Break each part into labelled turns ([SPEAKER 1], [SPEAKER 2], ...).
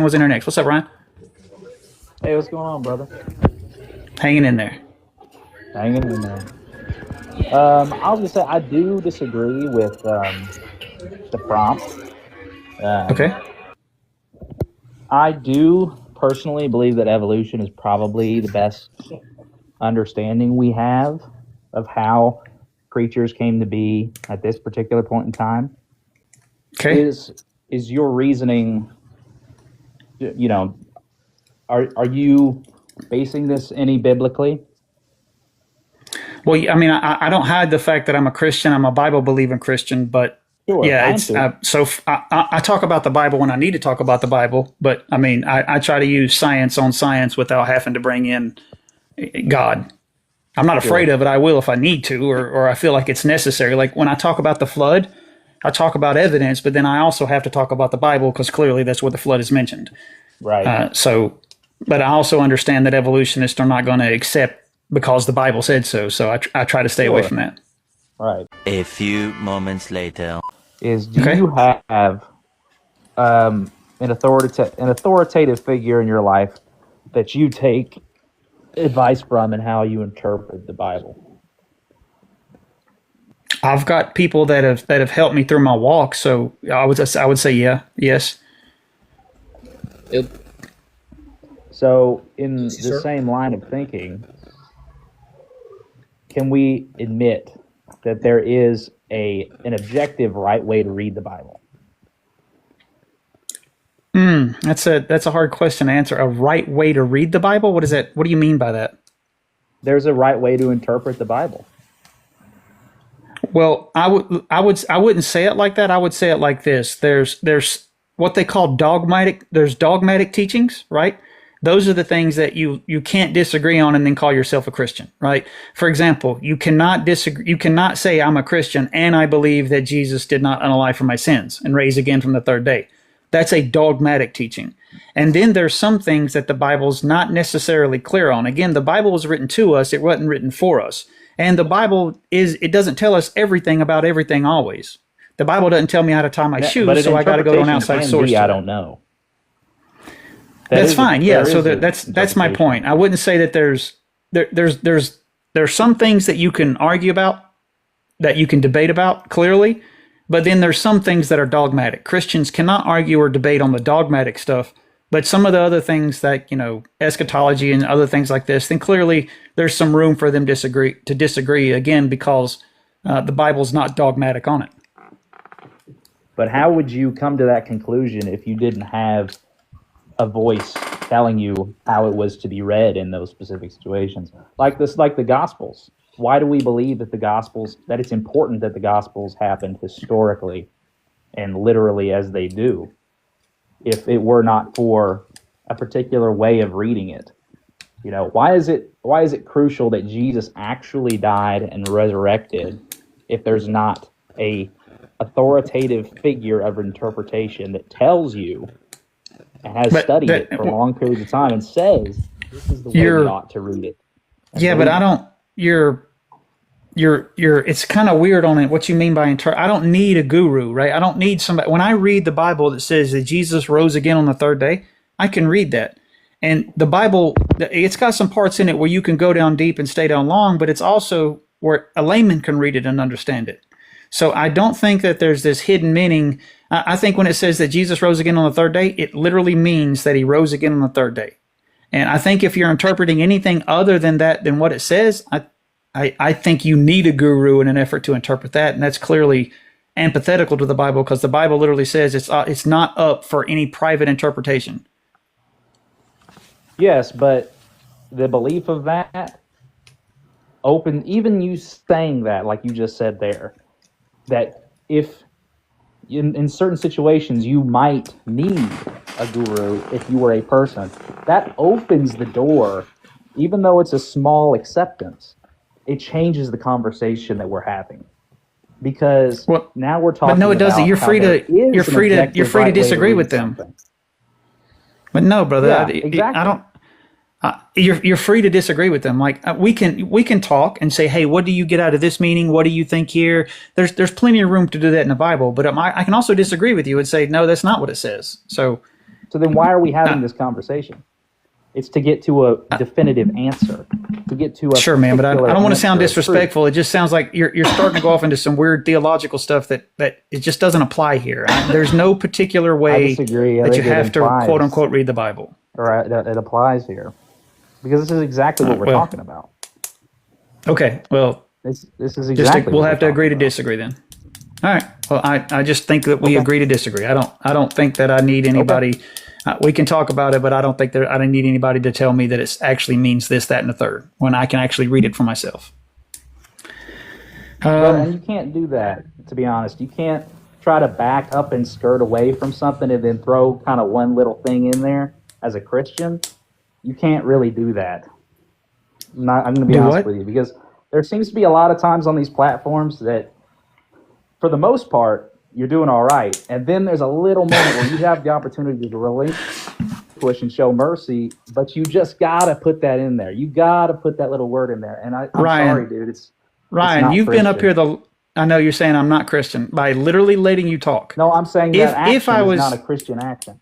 [SPEAKER 1] was in there next. What's up, Ryan?
[SPEAKER 2] Hey, what's going on, brother?
[SPEAKER 1] Hanging in there.
[SPEAKER 2] Hanging in there. I was gonna say I do disagree with the prompt.
[SPEAKER 1] Okay.
[SPEAKER 2] I do personally believe that evolution is probably the best understanding we have of how creatures came to be at this particular point in time.
[SPEAKER 1] Okay.
[SPEAKER 2] Is your reasoning? Are you basing this any biblically?
[SPEAKER 1] Well, I mean, I don't hide the fact that I'm a Christian. I'm a Bible believing Christian, but
[SPEAKER 2] Sure,
[SPEAKER 1] yeah, I talk about the Bible when I need to talk about the Bible. But I mean, I try to use science on science without having to bring in God. I'm not afraid of it. I will if I need to, or I feel like it's necessary. Like when I talk about the flood, I talk about evidence, but then I also have to talk about the Bible because clearly that's where the flood is mentioned.
[SPEAKER 2] Right.
[SPEAKER 1] But I also understand that evolutionists are not going to accept because the Bible said so. So I try to stay away from that.
[SPEAKER 2] Right.
[SPEAKER 3] A few moments later.
[SPEAKER 2] Do you have an authoritative figure in your life that you take advice from and how you interpret the Bible?
[SPEAKER 1] I've got people that have helped me through my walk, so I would say yes.
[SPEAKER 2] So in the same line of thinking, can we admit that there is an objective right way to read the Bible?
[SPEAKER 1] That's a hard question to answer. A right way to read the Bible? What is that? What do you mean by that?
[SPEAKER 2] There's a right way to interpret the Bible.
[SPEAKER 1] Well, I wouldn't say it like that. I would say it like this. There's what they call dogmatic. There's dogmatic teachings, right? Those are the things that you can't disagree on and then call yourself a Christian, right? For example, you cannot disagree. You cannot say I'm a Christian and I believe that Jesus did not unalive for my sins and raise again from the third day. That's a dogmatic teaching. And then there's some things that the Bible's not necessarily clear on. Again, the Bible was written to us. It wasn't written for us. And the Bible it doesn't tell us everything about everything always. The Bible doesn't tell me how to tie my shoes, so I got to go to an outside source.
[SPEAKER 2] I don't know.
[SPEAKER 1] That's fine. Yeah. So that's my point. I wouldn't say that there's some things that you can argue about, that you can debate about clearly, but then there's some things that are dogmatic. Christians cannot argue or debate on the dogmatic stuff, but some of the other things that, eschatology and other things like this, then clearly there's some room for them to disagree again, because the Bible's not dogmatic on it.
[SPEAKER 2] But how would you come to that conclusion if you didn't have a voice telling you how it was to be read in those specific situations? Like the Gospels. Why do we believe that that it's important that the Gospels happened historically and literally as they do, if it were not for a particular way of reading it? Why is it crucial that Jesus actually died and resurrected if there's not a authoritative figure of interpretation that tells you and has studied it for long periods of time and says this is the way you ought to read it?
[SPEAKER 1] But I don't. It's kind of weird on it. What you mean by I don't need a guru, right? I don't need somebody. When I read the Bible that says that Jesus rose again on the third day, I can read that. And the Bible, it's got some parts in it where you can go down deep and stay down long, but it's also where a layman can read it and understand it. So I don't think that there's this hidden meaning. I think when it says that Jesus rose again on the third day, it literally means that he rose again on the third day. And I think if you're interpreting anything other than that, than what it says, I think you need a guru in an effort to interpret that. And that's clearly antithetical to the Bible, because the Bible literally says it's not up for any private interpretation.
[SPEAKER 2] Yes, but the belief of that, even you saying that, like you just said there, that if in certain situations you might need a guru if you were a person, that opens the door, even though it's a small acceptance, it changes the conversation that we're having. Because now we're talking.
[SPEAKER 1] But no, it doesn't. You're free to disagree with them. But no, brother,
[SPEAKER 2] yeah, exactly.
[SPEAKER 1] I don't. You're free to disagree with them. Like we can talk and say, hey, what do you get out of this meaning? What do you think here? There's plenty of room to do that in the Bible. But I can also disagree with you and say, no, that's not what it says. So
[SPEAKER 2] So then why are we having this conversation? It's to get to a definitive answer, to get to a
[SPEAKER 1] Sure, man, but I
[SPEAKER 2] particular
[SPEAKER 1] don't want to sound
[SPEAKER 2] answer of truth.
[SPEAKER 1] disrespectful. It just sounds like you're starting to go off into some weird theological stuff that it just doesn't apply here. There's no particular
[SPEAKER 2] I
[SPEAKER 1] way
[SPEAKER 2] disagree. I
[SPEAKER 1] that you
[SPEAKER 2] think it
[SPEAKER 1] have to
[SPEAKER 2] implies-
[SPEAKER 1] quote unquote read the Bible.
[SPEAKER 2] Or it applies here, because this is exactly what we're
[SPEAKER 1] well,
[SPEAKER 2] talking about.
[SPEAKER 1] Okay, well,
[SPEAKER 2] This is
[SPEAKER 1] just
[SPEAKER 2] exactly.
[SPEAKER 1] we'll
[SPEAKER 2] what
[SPEAKER 1] have to
[SPEAKER 2] we're
[SPEAKER 1] agree to
[SPEAKER 2] talking about.
[SPEAKER 1] disagree then. All right. Well, I just think that we agree to disagree. I don't think that I need anybody. We can talk about it, but I don't think that I don't need anybody to tell me that it actually means this, that, and the third when I can actually read it for myself.
[SPEAKER 2] And you can't do that, to be honest. You can't try to back up and skirt away from something and then throw kind of one little thing in there as a Christian. You can't really do that. I'm going to be
[SPEAKER 1] Do
[SPEAKER 2] honest
[SPEAKER 1] what?
[SPEAKER 2] with you, because there seems to be a lot of times on these platforms that, for the most part, you're doing all right. And then there's a little moment where you have the opportunity to relinquish and show mercy, but you just got to put that in there. You got to put that little word in there. And I'm
[SPEAKER 1] Ryan,
[SPEAKER 2] sorry, dude.
[SPEAKER 1] Ryan,
[SPEAKER 2] not
[SPEAKER 1] you've been up
[SPEAKER 2] Christian.
[SPEAKER 1] here I know you're saying I'm not Christian by literally letting you talk.
[SPEAKER 2] No, I'm saying
[SPEAKER 1] If-
[SPEAKER 2] that action
[SPEAKER 1] if I was-
[SPEAKER 2] is not a Christian action.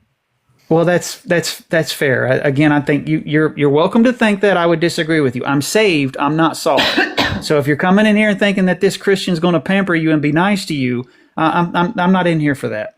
[SPEAKER 1] Well, that's fair. Again, I think you're welcome to think that I would disagree with you. I'm saved. I'm not salt. So if you're coming in here and thinking that this Christian's going to pamper you and be nice to you, I'm not in here for that.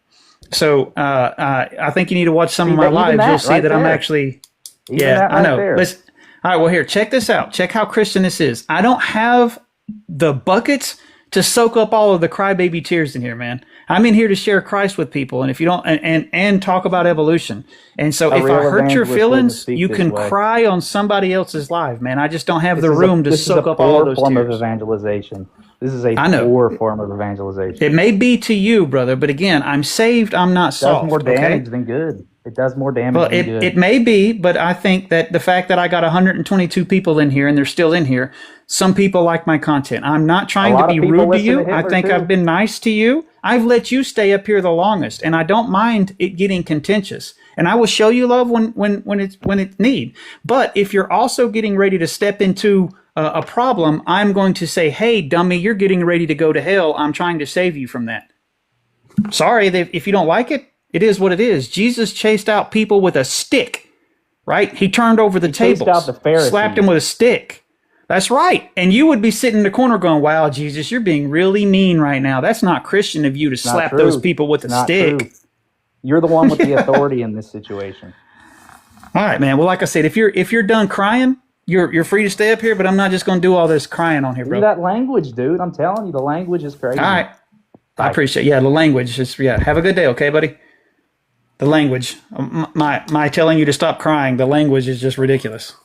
[SPEAKER 1] So I think you need to watch some of my
[SPEAKER 2] even
[SPEAKER 1] lives.
[SPEAKER 2] that
[SPEAKER 1] You'll see
[SPEAKER 2] right
[SPEAKER 1] that I'm
[SPEAKER 2] there.
[SPEAKER 1] actually.
[SPEAKER 2] Even
[SPEAKER 1] Yeah,
[SPEAKER 2] that
[SPEAKER 1] I
[SPEAKER 2] right
[SPEAKER 1] know.
[SPEAKER 2] there.
[SPEAKER 1] Let's. All right. Well, here, check this out. Check how Christian this is. I don't have the buckets to soak up all of the crybaby tears in here, man. I'm in here to share Christ with people, and if you don't, and talk about evolution. And so,
[SPEAKER 2] A
[SPEAKER 1] if
[SPEAKER 2] real
[SPEAKER 1] I hurt your
[SPEAKER 2] evangelist wouldn't
[SPEAKER 1] feelings,
[SPEAKER 2] speak
[SPEAKER 1] you
[SPEAKER 2] this
[SPEAKER 1] can
[SPEAKER 2] way.
[SPEAKER 1] cry on somebody else's life, man. I just don't have the
[SPEAKER 2] This is
[SPEAKER 1] room to
[SPEAKER 2] this is
[SPEAKER 1] soak
[SPEAKER 2] a
[SPEAKER 1] up all
[SPEAKER 2] poor
[SPEAKER 1] of those
[SPEAKER 2] form of
[SPEAKER 1] tears.
[SPEAKER 2] evangelization. This is a
[SPEAKER 1] I know.
[SPEAKER 2] poor form of evangelization.
[SPEAKER 1] It may be to you, brother, but again, I'm saved. I'm not
[SPEAKER 2] It does
[SPEAKER 1] soft.
[SPEAKER 2] more damage
[SPEAKER 1] Okay?
[SPEAKER 2] than good. It does more damage
[SPEAKER 1] Well,
[SPEAKER 2] than good.
[SPEAKER 1] it may be, but I think that the fact that I got 122 people in here and they're still in here, some people like my content. I'm not trying
[SPEAKER 2] A
[SPEAKER 1] to
[SPEAKER 2] lot of
[SPEAKER 1] be
[SPEAKER 2] people
[SPEAKER 1] rude to
[SPEAKER 2] listen
[SPEAKER 1] you.
[SPEAKER 2] to
[SPEAKER 1] I
[SPEAKER 2] Hitler,
[SPEAKER 1] think
[SPEAKER 2] too.
[SPEAKER 1] I've been nice to you. I've let you stay up here the longest, and I don't mind it getting contentious. And I will show you love when it's need. But if you're also getting ready to step into a problem, I'm going to say, "Hey, dummy, you're getting ready to go to hell. I'm trying to save you from that." Sorry, if you don't like it, it is what it is. Jesus chased out people with a stick, right? He turned over the
[SPEAKER 2] chased
[SPEAKER 1] tables,
[SPEAKER 2] out the Pharisees.
[SPEAKER 1] slapped him with a stick. That's right. And you would be sitting in the corner going, "Wow, Jesus, you're being really mean right now. That's not Christian of you to
[SPEAKER 2] Not
[SPEAKER 1] slap
[SPEAKER 2] true.
[SPEAKER 1] those people with a
[SPEAKER 2] It's not
[SPEAKER 1] stick."
[SPEAKER 2] true. You're the one with the authority in this situation.
[SPEAKER 1] All right, man. Well, like I said, if you're done crying, you're free to stay up here, but I'm not just going to do all this crying on here,
[SPEAKER 2] Look
[SPEAKER 1] bro.
[SPEAKER 2] at that language, dude. I'm telling you, the language is crazy.
[SPEAKER 1] All right. I
[SPEAKER 2] Bye.
[SPEAKER 1] appreciate it. Yeah, the language is, yeah. Have a good day, okay, buddy? The language. My telling you to stop crying, the language is just ridiculous.